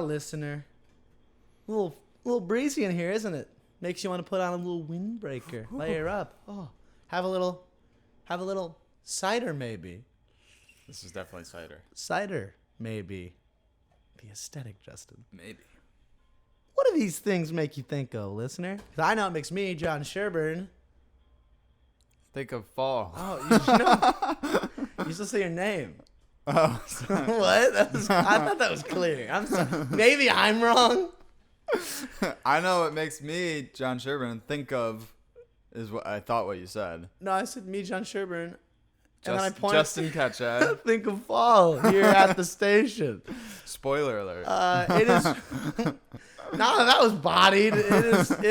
Listener. A little breezy in here, isn't it? Makes you want to put on a little windbreaker. Layer up. Oh, have a little cider maybe. This is definitely cider. Cider maybe. The aesthetic, Justin. Maybe. What do these things make you think of, listener? 'Cause I know it makes me, John Sherburne. Think of fall. Oh, you used to say your name. Oh, What? I thought that was clear. I'm sorry. Maybe I'm wrong. I know it makes me, John Sherburne, think of is what I thought what you said. No, I said me, John Sherburne. And then I pointed. Justindcha. Think of fall here at the station. Spoiler alert. It is. No, that was bodied. It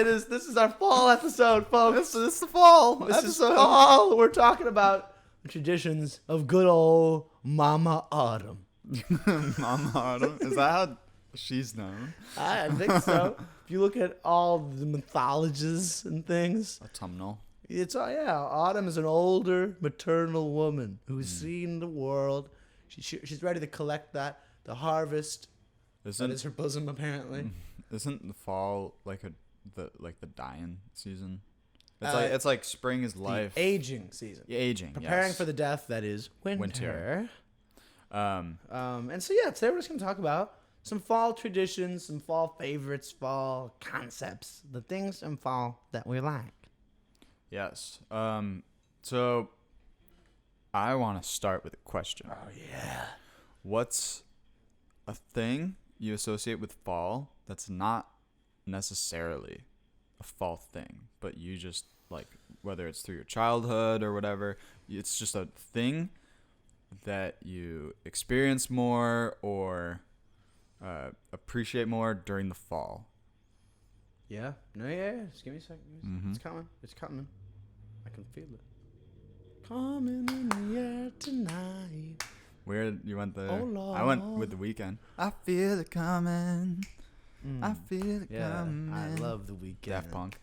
is. This is our fall episode, folks. This is the fall This is episode. fall. We're talking about the traditions of good old Mama Autumn. Mama Autumn. Is that how she's known? I think so. If you look at all the mythologies and things, Autumnal. it's Autumn is an older maternal woman who's seen the world. She's ready to collect the harvest. That is her bosom, apparently. Isn't the fall like the dying season? It's like spring is life. The aging season. Aging. Preparing yes. for the death that is winter. Um. And so today we're just gonna talk about some fall traditions, some fall favorites, fall concepts, the things in fall that we like. Yes. So I want to start with a question. Oh yeah. What's a thing you associate with fall that's not necessarily a fall thing, but you just like, whether it's through your childhood or whatever, it's just a thing that you experience more or appreciate more during the fall? Yeah. No, yeah. Just give me a second. Mm-hmm. It's coming. It's coming. I can feel it. Coming in the air tonight. Weird, you went there. Oh, Lord. I went with The Weeknd. I feel it coming. I feel it coming. I love The Weeknd. Daft Punk.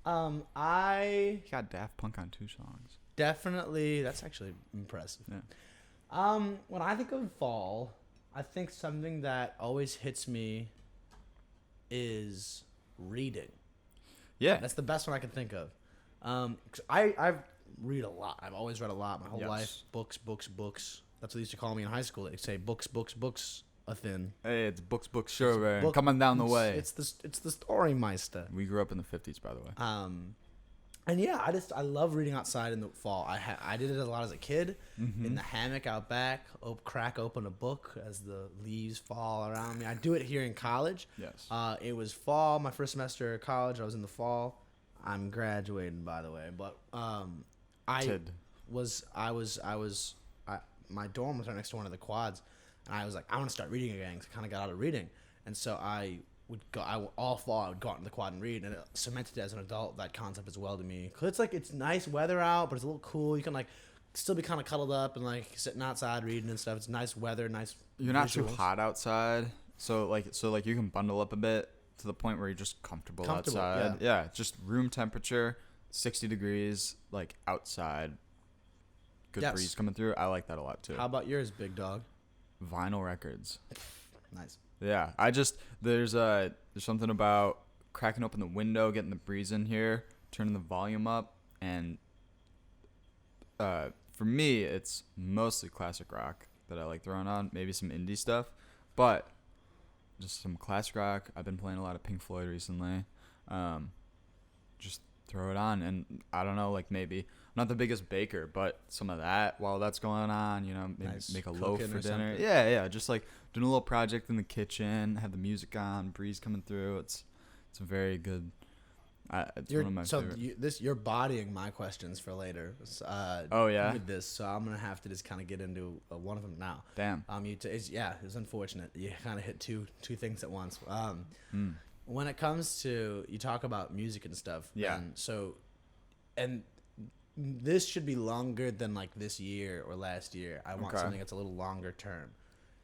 I He got Daft Punk on 2 songs. definitely. That's actually impressive. Yeah. When I think of fall, I think something that always hits me is reading. Yeah. That's the best one I can think of. 'Cause I read a lot. I've always read a lot my whole Yes. life. Books. That's what they used to call me in high school. They'd say books, a thin. Hey, it's books, Sherburne. Book- Coming down the way. It's the story meister. We grew up in the 50s, by the way. And yeah, I love reading outside in the fall. I did it a lot as a kid, in the hammock out back, crack open a book as the leaves fall around me. I do it here in college. Yes. It was fall, my first semester of college. I was in the fall. I'm graduating, by the way, but my dorm was right next to one of the quads, and I was like, I want to start reading again because I kind of got out of reading, and so all fall I would go out in the quad and read, and it cemented as an adult that concept as well to me. Cause it's nice weather out, but it's a little cool. You can like still be kind of cuddled up and like sitting outside reading and stuff. It's nice weather, nice. You're not too visuals. hot outside, so you can bundle up a bit to the point where you're just comfortable outside. Yeah, just room temperature, 60 degrees, like outside. Good breeze coming through. I like that a lot too. How about yours, big dog? Vinyl records. Nice. Yeah, there's something about cracking open the window, getting the breeze in here, turning the volume up, and for me, it's mostly classic rock that I like throwing on, maybe some indie stuff, but just some classic rock. I've been playing a lot of Pink Floyd recently. Just throw it on, and I don't know, like maybe I'm not the biggest baker, but some of that while that's going on, maybe Nice. make a loaf Cooking for or dinner. something. Yeah, just like doing a little project in the kitchen, have the music on, breeze coming through. It's a very good. It's one of my favorite. You're bodying my questions for later. Oh yeah. With this, so I'm gonna have to just kind of get into one of them now. Damn. It's unfortunate. You kind of hit two things at once. When it comes to, you talk about music and stuff. Yeah. And this should be longer than like this year or last year. I want something that's a little longer term.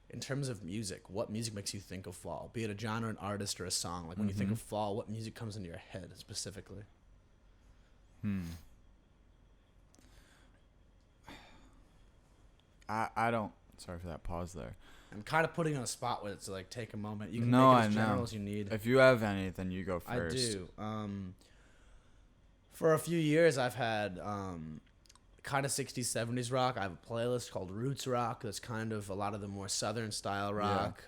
In terms of music, what music makes you think of fall? Be it a genre, an artist, or a song. Like when you think of fall, what music comes into your head specifically? I don't. Sorry for that pause there. I'm kind of putting you on a spot with it, so like take a moment. You can No, make it as I know. general as you need. If you have any, then you go I first. do. For a few years, I've had kind of 60s, 70s rock. I have a playlist called Roots Rock. That's kind of a lot of the more southern style rock.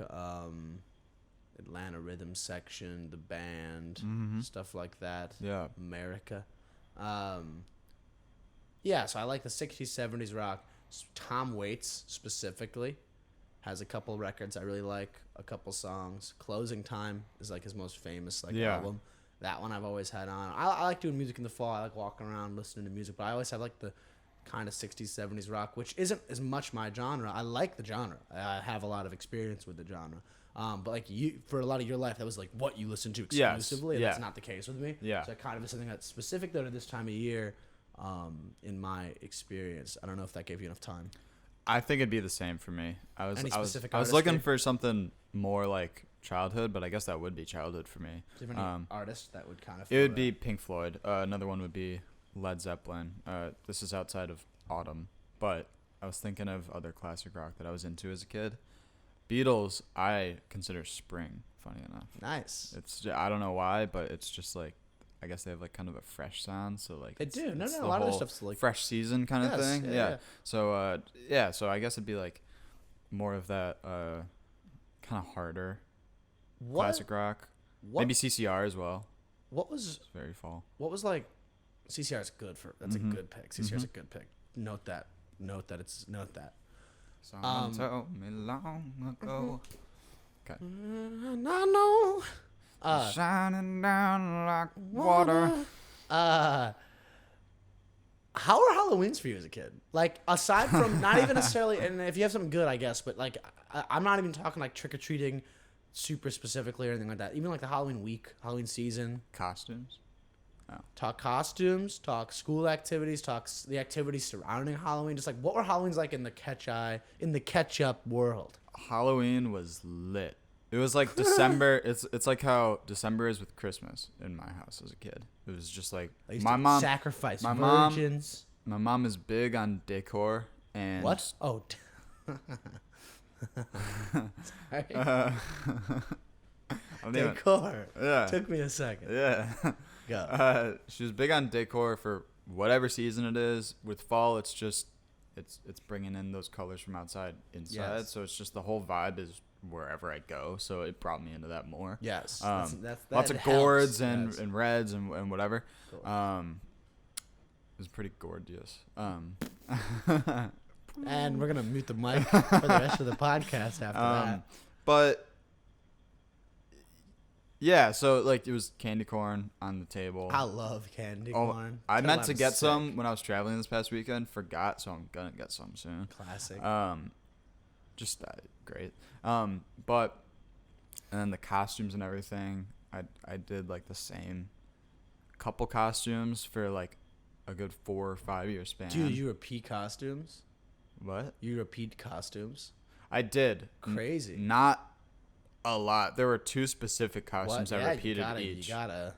Atlanta Rhythm Section, the band, stuff like that. Yeah. America. Yeah, so I like the 60s, 70s rock. Tom Waits specifically has a couple records I really like, a couple songs. Closing Time is like his most famous album. That one I've always had on. I like doing music in the fall. I like walking around listening to music, but I always have like the kind of 60s, 70s rock, which isn't as much my genre. I like the genre. I have a lot of experience with the genre. But like you, for a lot of your life, that was like what you listened to exclusively. Yes. That's not the case with me. Yeah. So it kind of is something that's specific though to this time of year. In my experience, I don't know if that gave you enough time. I think it'd be the same for me. I was looking artistry? for something more like childhood, but I guess that would be childhood for me. Do you have any artists that would kind of? It would be Pink Floyd. Another one would be Led Zeppelin. This is outside of autumn, but I was thinking of other classic rock that I was into as a kid. Beatles, I consider spring. Funny enough. Nice. I don't know why, but it's just like. I guess they have like kind of a fresh sound, so like they do. No, it's a lot of their stuff's like fresh season kind of thing. Yeah. Yeah. So so I guess it'd be like more of that kind of harder classic rock. Maybe CCR as well. What was it's very fall? What was like? CCR is good for. That's a good pick. CCR is a good pick. Note that. Note that. Someone told me long ago. Okay. I know. Shining down like water. How are Halloweens for you as a kid? Like, aside from not even necessarily, and if you have something good, I guess, but like, I'm not even talking like trick or treating, super specifically or anything like that. Even like the Halloween week, Halloween season, Costumes. Oh. Talk costumes, talk school activities, talk the activities surrounding Halloween. Just like, what were Halloweens like in the catch-up world? Halloween was lit. It was like December. It's like how December is with Christmas in my house as a kid. It was just like my mom sacrifice virgins. My mom is big on decor and what? Oh, sorry. Decor. Yeah. Took me a second. Yeah. Go. She was big on decor for whatever season it is. With fall, it's just it's bringing in those colors from outside inside. Yes. So it's just the whole vibe is wherever I go, so it brought me into that more. Yes, that lots of gourds and reds and whatever. It was pretty gorgeous. And we're gonna mute the mic for the rest of the podcast after that. But yeah, so like it was candy corn on the table. I love candy corn. I meant to get some when I was traveling this past weekend. Forgot, so I'm gonna get some soon. Classic. Just great. But and then the costumes and everything, I did like the same couple costumes for like a good 4 or 5 year span. Dude, you repeat costumes? What? You repeat costumes? I did. Crazy. Not a lot. There were 2 specific costumes I repeated each. You gotta.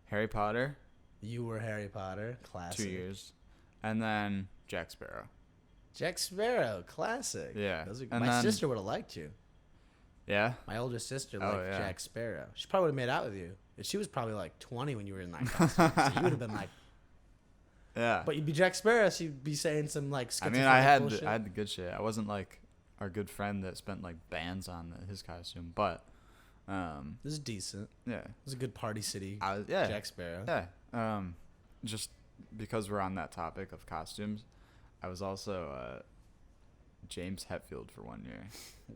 Harry Potter. You were Harry Potter. Classic. 2 years. And then Jack Sparrow. Jack Sparrow. Classic. Yeah. My sister would have liked you. Yeah? My older sister liked Jack Sparrow. She probably would have made out with you. She was probably like 20 when you were in that costume. So you would have been like... Yeah. But you'd be Jack Sparrow, so you'd be saying some like schizophrenic I had bullshit. I had the good shit. I wasn't like our good friend that spent like bands on his costume, but this is decent. Yeah. It was a good Party City. Yeah. Jack Sparrow. Yeah. Just because we're on that topic of costumes, I was also James Hetfield for 1 year.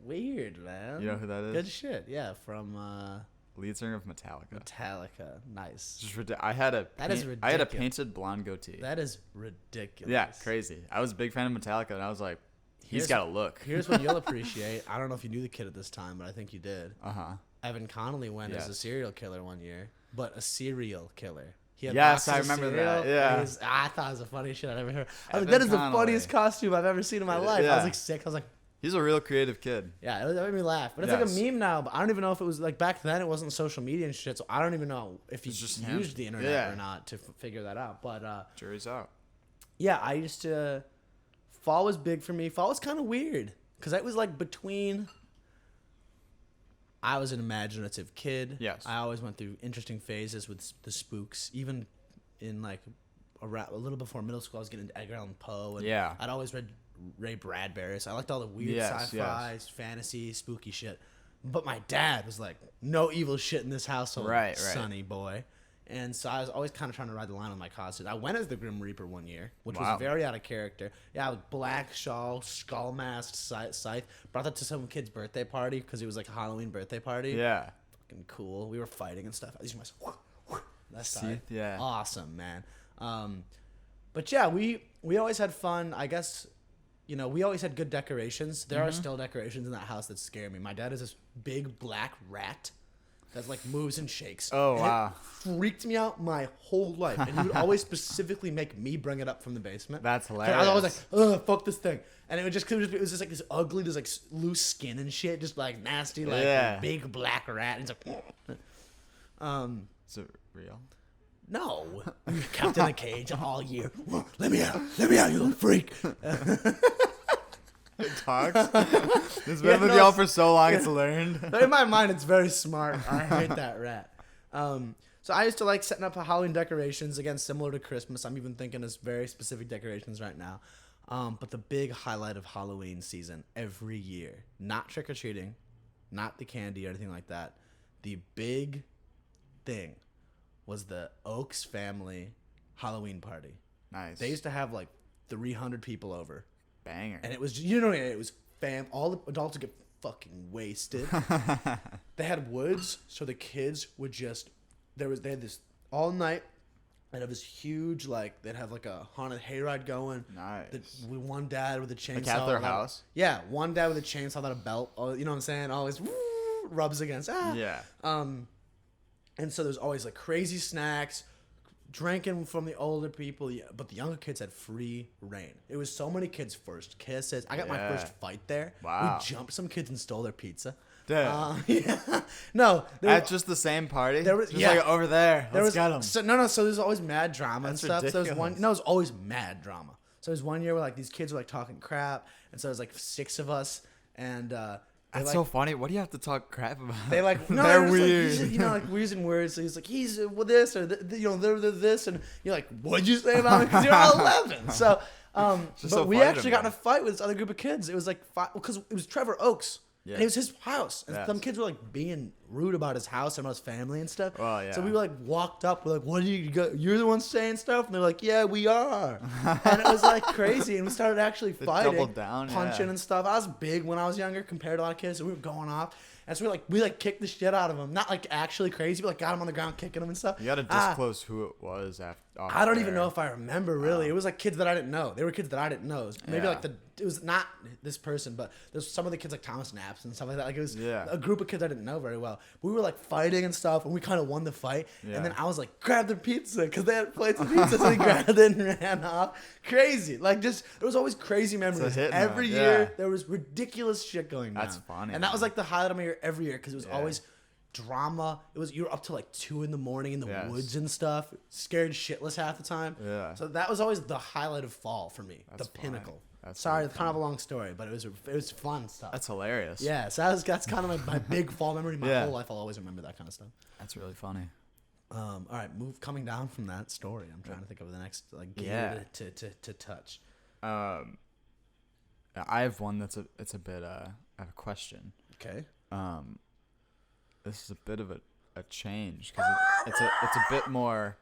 Weird, man. You know who that is? Good shit. Yeah, from lead singer of Metallica. Nice. Just I had a painted blonde goatee. That is ridiculous. Yeah, crazy. I was a big fan of Metallica, and I was like, he's got a look. Here's what you'll appreciate. I don't know if you knew the kid at this time, but I think you did. Evan Connolly went as a serial killer 1 year, but a serial killer. Yes, I remember that. Yeah. I thought it was the funniest shit I'd ever heard. I was like, that is the funniest costume I've ever seen in my life. Yeah. I was like sick. I was like, he's a real creative kid. Yeah, that made me laugh. But it's like a meme now. But I don't even know if it was like back then. It wasn't social media and shit. So I don't even know if he just used the internet or not to figure that out. But jury's out. Yeah, I used to. Fall was big for me. Fall was kind of weird because it was like between I was an imaginative kid. Yes. I always went through interesting phases with the spooks. Even in like a little before middle school, I was getting into Edgar Allan Poe. And Yeah. I'd always read Ray Bradbury. So I liked all the weird sci-fi, fantasy, spooky shit. But my dad was like, no evil shit in this household, Right. sonny boy. And so I was always kind of trying to ride the line with my costume. I went as the Grim Reaper one year, which Wow. was very out of character. Yeah, with black shawl, skull mask, scythe. Brought that to some kid's birthday party because it was like a Halloween birthday party. Yeah. Fucking cool. We were fighting and stuff. I used my that's Yeah. awesome, man. But yeah, we always had fun. I guess, you know, we always had good decorations. There are still decorations in that house that scare me. My dad has this big black rat that like moves and shakes. Oh, and wow. It freaked me out my whole life. And he would always specifically make me bring it up from the basement. That's 'Cause hilarious. I was always like, ugh, fuck this thing. And it would just, it was just like this ugly, just like loose skin and shit. Just like nasty, like big black rat. And it's like, Is it real? no. Kept in a cage all year. Let me out, you little freak. It talks. It's been with y'all for so long, it's learned. But in my mind, it's very smart. I hate that rat. So I used to like setting up Halloween decorations, again, similar to Christmas. I'm even thinking of very specific decorations right now. But the big highlight of Halloween season every year, not trick-or-treating, not the candy or anything like that. The big thing was the Oaks family Halloween party. Nice. They used to have like 300 people over. Banger. And it was, you know, it was all the adults would get fucking wasted. They had woods, so the kids would just, they had this all night. They'd have this huge, like, they'd have like a haunted hayride going. Nice. One dad with a chainsaw. Like at their house? Yeah, one dad with a chainsaw that a belt, you know what I'm saying? Always rubs against. Yeah. And so there's always like crazy snacks, drinking from the older people, but the younger kids had free reign. It was so many kids' first kisses. I got my first fight there. Wow. We jumped some kids and stole their pizza. Damn. Yeah. No. At just the same party? There was, just yeah. like over there. Let's get them. So there's always mad drama and stuff. Ridiculous. So there's always mad drama. So there's one year where like these kids were like talking crap, and so there's like 6 of us, and That's like, so funny. What do you have to talk crap about? they like no, they're weird. weird. Like, you know, like we're using words. So he's like he's this or you know they're this, and you're like, what'd you say about me? Because you're all 11. So but so we funny to actually got in me. a fight with this other group of kids. It was like because it was Trevor Oaks. Yeah. And it was his house. And Yes. some kids were like being rude about his house and about his family and stuff. Well, yeah. So we were like walked up. We're like, what do you got? You're the one saying stuff? And they're like, yeah, we are. And it was like crazy. And we started actually fighting, doubled down, punching yeah. and stuff. I was big when I was younger compared to a lot of kids. So we were going off. And so we kicked the shit out of him. Not like actually crazy, but like got him on the ground kicking him and stuff. You got to disclose who it was after. I don't even know if I remember really. It was like kids that I didn't know. They were kids that I didn't know. It was maybe Yeah. it was not this person, but there's some of the kids like Thomas Naps and stuff like that. Like it was Yeah. a group of kids I didn't know very well. We were like fighting and stuff, and we kind of won the fight. Yeah. And then I was like, grab the pizza because they had plates of pizza, so we grabbed it and ran off. Crazy, like just there was always crazy memories. hit, Every man. year Yeah. there was ridiculous shit going down. That's funny, And that was man. like the highlight of my year every year because it was Yeah. always drama. It was you were up till like 2 in the morning in the Yes. woods and stuff, scared shitless half the time. Yeah. So that was always the highlight of fall for me, That's the funny. pinnacle. That's Sorry, really it's kind of a long story, but it was fun stuff. That's hilarious. Yeah, so that's kind of my big fall memory. My Yeah. whole life, I'll always remember that kind of stuff. That's really funny. All right, coming down from that story. I'm trying to think of the next like gear Yeah. to touch. I have one that's it's a bit I have a question. Okay. This is a bit of a change because it's a bit more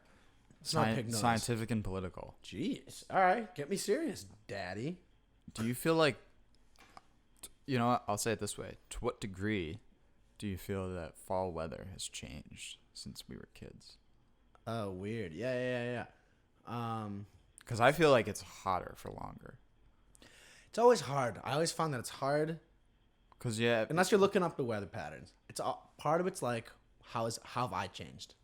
It's not pig nose. scientific and political. Jeez. All right, get me serious, Daddy. Do you feel like, you know what, I'll say it this way: to what degree do you feel that fall weather has changed since we were kids? Oh, weird. Yeah. Because I feel like it's hotter for longer. It's always hard. I always find that it's hard Because unless you're looking up the weather patterns. It's part of it's like how have I changed?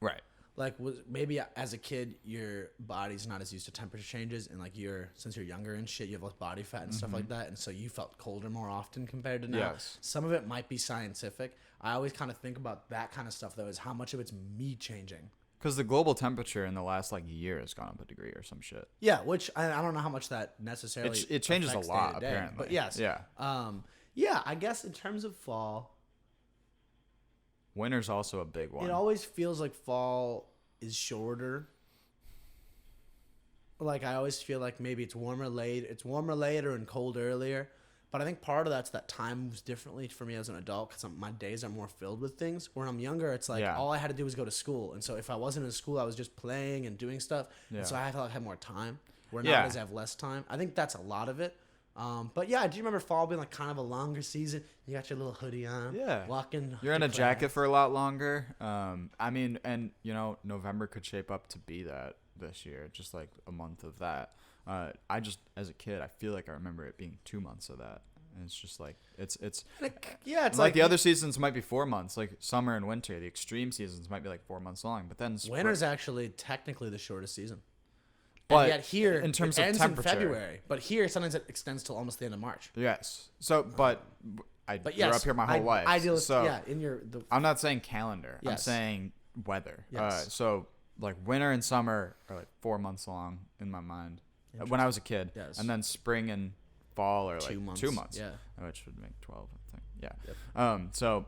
right. Like maybe as a kid your body's not as used to temperature changes, and like since you're younger and shit you have less body fat and stuff like that, and so you felt colder more often compared to now. Yes. Some of it might be scientific. I always kind of think about that kind of stuff though, is how much of it's me changing. Because the global temperature in the last year has gone up a degree or some shit. Yeah, which I don't know how much that necessarily It changes a affects lot day to day, apparently. but yes. Yeah. Yeah, I guess in terms of fall, Winter's also a big one. It always feels like fall is shorter. Like I always feel like maybe it's warmer later and cold earlier. But I think part of that's that time moves differently for me as an adult because my days are more filled with things. When I'm younger, it's like all I had to do was go to school. And so if I wasn't in school, I was just playing and doing stuff. Yeah. And so I felt like I had more time. Where nowadays I have less time. I think that's a lot of it. But yeah, do you remember fall being like kind of a longer season? You got your little hoodie on. Yeah. Walking. You're in a jacket for a lot longer. I mean, and, you know, November could shape up to be that this year. Just like a month of that. I just, as a kid, I feel like I remember it being 2 months of that. And it's just like, it's like the other seasons might be 4 months, like summer and winter. The extreme seasons might be like 4 months long, but then winter's actually technically the shortest season. But and yet here, in terms it of ends temperature, in February. But here, sometimes it extends till almost the end of March. Yes. So, but I grew up here my whole life. I'm not saying calendar. Yes. I'm saying weather. Yes. So like winter and summer are like 4 months long in my mind when I was a kid. Yes. And then spring and fall are like 2 months. Yeah. Which would make 12, I think. Yeah. Yep. So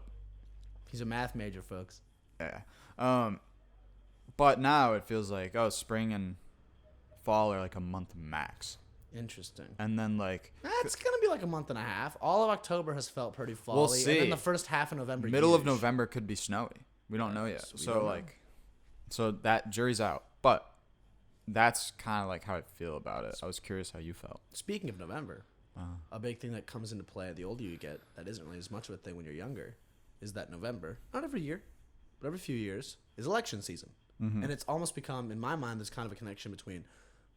he's a math major, folks. Yeah. But now it feels like, spring and fall are like a month max. Interesting. And then like it's gonna be like a month and a half. All of October has felt pretty fall-y. We'll see. And then the first half of November. Middle of November could be snowy. We don't know yet. So that jury's out. But that's kind of like how I feel about it. I was curious how you felt. Speaking of November, a big thing that comes into play the older you get that isn't really as much of a thing when you're younger is that November, not every year, but every few years, is election season. Mm-hmm. And it's almost become, in my mind, there's kind of a connection between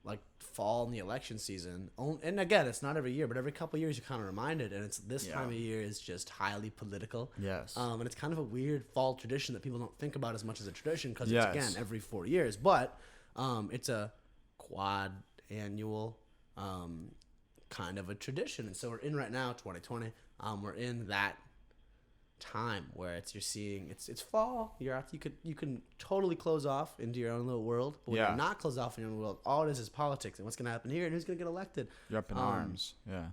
like fall and the election season. And again, it's not every year, but every couple of years you're kind of reminded. And it's this time of year is just highly political. Yes. And it's kind of a weird fall tradition that people don't think about as much as a tradition because it's, again, every 4 years. But it's a quad annual kind of a tradition. And so we're in right now, 2020. We're in that time where you're seeing it's fall. You're out, you can totally close off into your own little world, but when you're not closed off in your own world, all it is politics and what's going to happen here and who's going to get elected. You're up in arms. Yeah.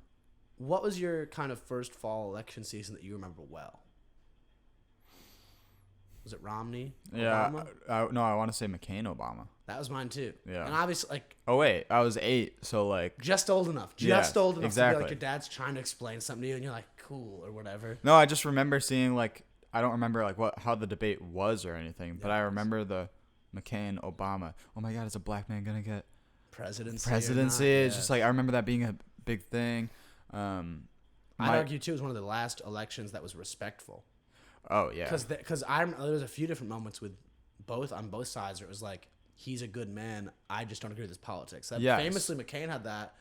What was your kind of first fall election season that you remember well? Was it Romney? Yeah. No, I want to say McCain Obama. That was mine too. Yeah. And obviously, like. Oh wait, I was 8, so like. Just old enough. Old enough exactly. to be like your dad's trying to explain something to you, and you're like, cool or whatever. No, I just remember seeing like I don't remember like how the debate was or anything, but I remember the McCain Obama. Oh my God, is a black man gonna get presidency? It's just like I remember that being a big thing. I'd argue too it was one of the last elections that was respectful. Oh yeah. Because there was a few different moments with on both sides where it was like, he's a good man, I just don't agree with his politics. Famously, McCain had that.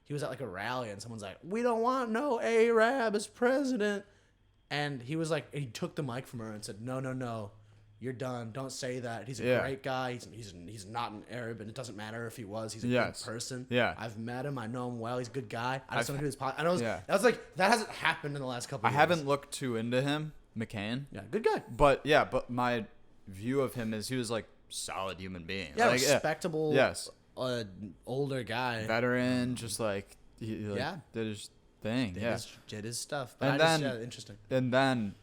He was at like a rally and someone's like, we don't want no Arab as president. And he was like, he took the mic from her and said, no, you're done. Don't say that. He's a great guy. He's not an Arab, and it doesn't matter if he was. He's a good person. Yeah. I've met him. I know him well. He's a good guy. I just don't agree with his politics. I was like, that hasn't happened in the last couple of years. I haven't looked too into him, McCain. Yeah, good guy. But my view of him is he was like solid human being. Yeah, like, respectable. Yes. Older guy. Veteran, just like he did his thing. Did his stuff. But interesting. And then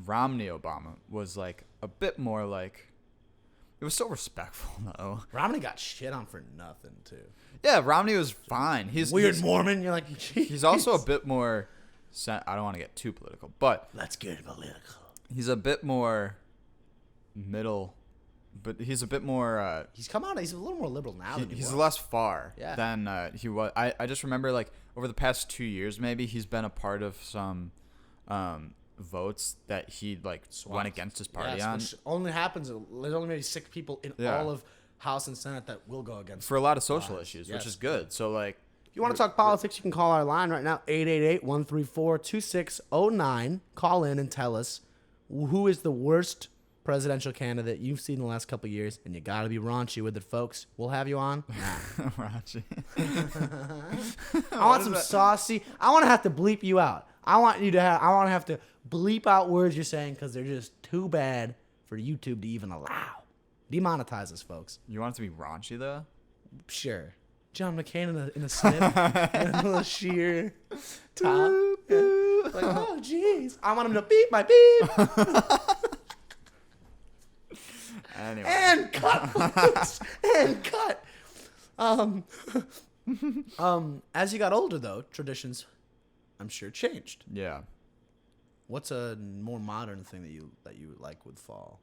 Romney Obama was like a bit more like, it was so respectful though. Romney got shit on for nothing too. Yeah, Romney was fine. He's Mormon. You're like, geez. He's also a bit more. I don't want to get too political, but let's get political. He's a bit more middle, but he's a bit more. He's come out. He's a little more liberal now. He's less far than he was. I just remember like over the past 2 years, maybe he's been a part of some votes that he like went against his party on. Which only happens. There's only maybe 6 people in all of House and Senate that will go against for a lot of social issues, which is good. So like, if you want to talk politics, you can call our line right now, 888-134-2609. Call in and tell us who is the worst presidential candidate you've seen in the last couple of years, and you got to be raunchy with it, folks. We'll have you on. Raunchy. I want some saucy. I want to have to bleep you out. I want to have to bleep out words you're saying because they're just too bad for YouTube to even allow. Demonetize us, folks. You want it to be raunchy though? Sure. John McCain in a snip, and a little sheer top. Like, oh jeez, I want him to beep my beep. Anyway. And cut. Folks. And cut. As you got older, though, traditions, I'm sure, changed. Yeah. What's a more modern thing that you like with fall?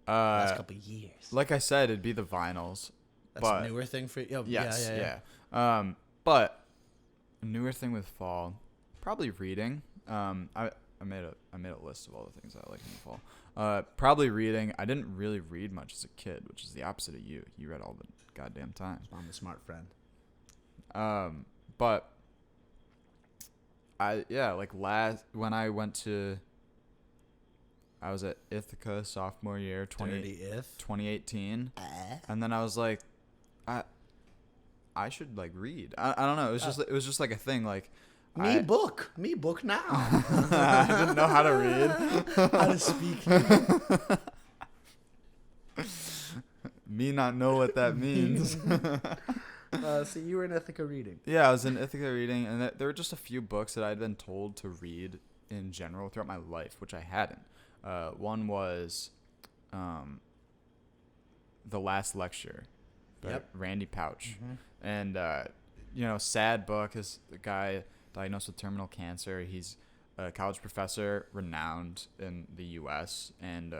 Last couple of years. Like I said, it'd be the vinyls. That's a newer thing for you. Oh, Yes, yeah. But a newer thing with fall, probably reading. I made a list of all the things I like in the fall. Probably reading. I didn't really read much as a kid, which is the opposite of you. You read all the goddamn time. I'm the smart friend. But when I was at Ithaca sophomore year, 2018, and then I was like, I should like read. I don't know. It was just like a thing. Like me book now. I didn't know how to read. How to speak. Me not know what that means. So you were in Ithaca reading. Yeah, I was in Ithaca reading, and there were just a few books that I'd been told to read in general throughout my life, which I hadn't. One was The Last Lecture by Randy Pouch. Mm-hmm. And, sad book. Is the guy diagnosed with terminal cancer. He's a college professor, renowned in the U.S., and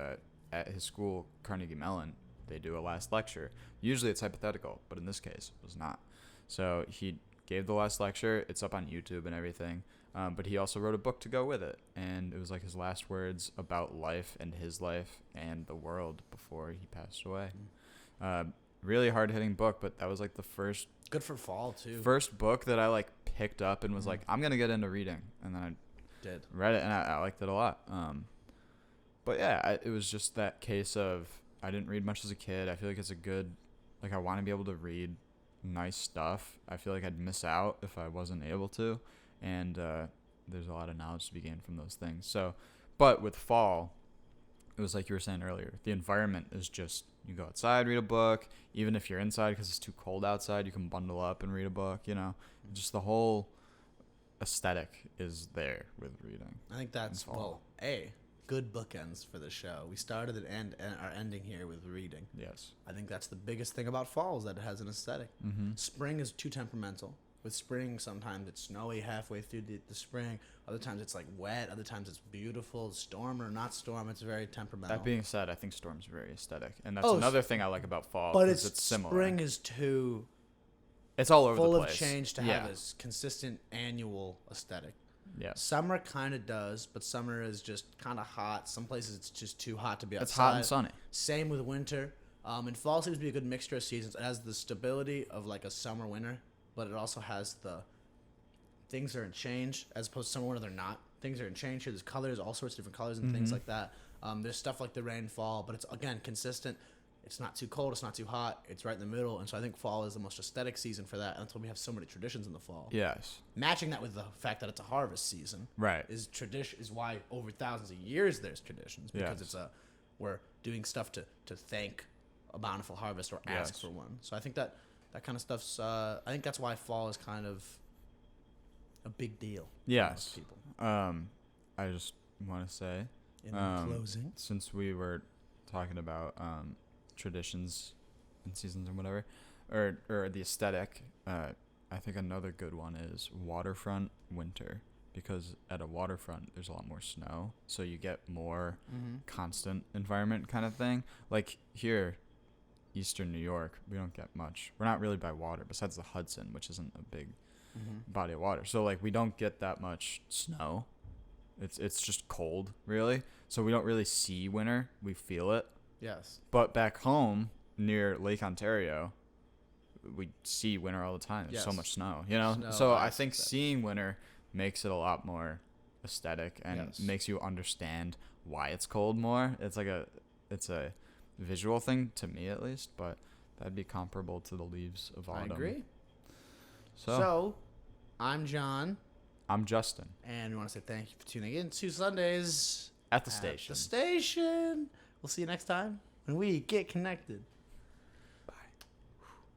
at his school, Carnegie Mellon, they do a last lecture. Usually it's hypothetical, but in this case, it was not. So he gave the last lecture. It's up on YouTube and everything. But he also wrote a book to go with it. And it was like his last words about life and his life and the world before he passed away. Really hard-hitting book, but that was like the first... Good for fall, too. First book that I like picked up and was like, I'm going to get into reading. And then I read it, and I liked it a lot. But yeah, it was just that case of I didn't read much as a kid. I feel like it's a good... Like, I want to be able to read nice stuff. I feel like I'd miss out if I wasn't able to. And there's a lot of knowledge to be gained from those things. So, but with fall, it was like you were saying earlier. The environment is just, you go outside, read a book. Even if you're inside because it's too cold outside, you can bundle up and read a book, Just the whole aesthetic is there with reading. I think that's, good bookends for the show. We started and are ending here with reading. Yes. I think that's the biggest thing about fall is that it has an aesthetic. Mm-hmm. Spring is too temperamental. With spring, sometimes it's snowy halfway through the spring. Other times it's like wet. Other times it's beautiful. Storm or not storm, it's very temperamental. That being said, I think storm's very aesthetic. And that's another thing I like about fall. But it's similar. Spring is too... It's all over the place. Full of change to have a consistent annual aesthetic. Yeah. Summer kind of does, but summer is just kind of hot. Some places it's just too hot to be outside. It's hot and sunny. Same with winter. And fall seems to be a good mixture of seasons. It has the stability of like a summer, winter, but it also has the things are in change as opposed to summer, winter, they're not. Things are in change here. There's colors, all sorts of different colors and things like that. There's stuff like the rain, fall, but it's, again, consistent. It's not too cold. It's not too hot. It's right in the middle. And so I think fall is the most aesthetic season for that. And that's why we have so many traditions in the fall. Yes. Matching that with the fact that it's a harvest season. Right. Is why over thousands of years there's traditions. Because we're doing stuff to thank a bountiful harvest or ask for one. So I think that kind of stuff's, I think that's why fall is kind of a big deal. Yes. For most people. I just want to say, in closing, since we were talking about, traditions and seasons and whatever, or the aesthetic, I think another good one is waterfront winter, because at a waterfront there's a lot more snow, so you get more constant environment kind of thing. Like here, Eastern New York, we don't get much. We're not really by water besides the Hudson, which isn't a big body of water. So like we don't get that much snow. It's just cold, really. So we don't really see winter. We feel it. Yes. But back home near Lake Ontario, we see winter all the time. There's so much snow, Snow, so I think seeing winter makes it a lot more aesthetic and makes you understand why it's cold more. It's a visual thing to me at least, but that'd be comparable to the leaves of autumn. I agree. So I'm John. I'm Justin. And we want to say thank you for tuning in to Sundays at the station. We'll see you next time when we get connected.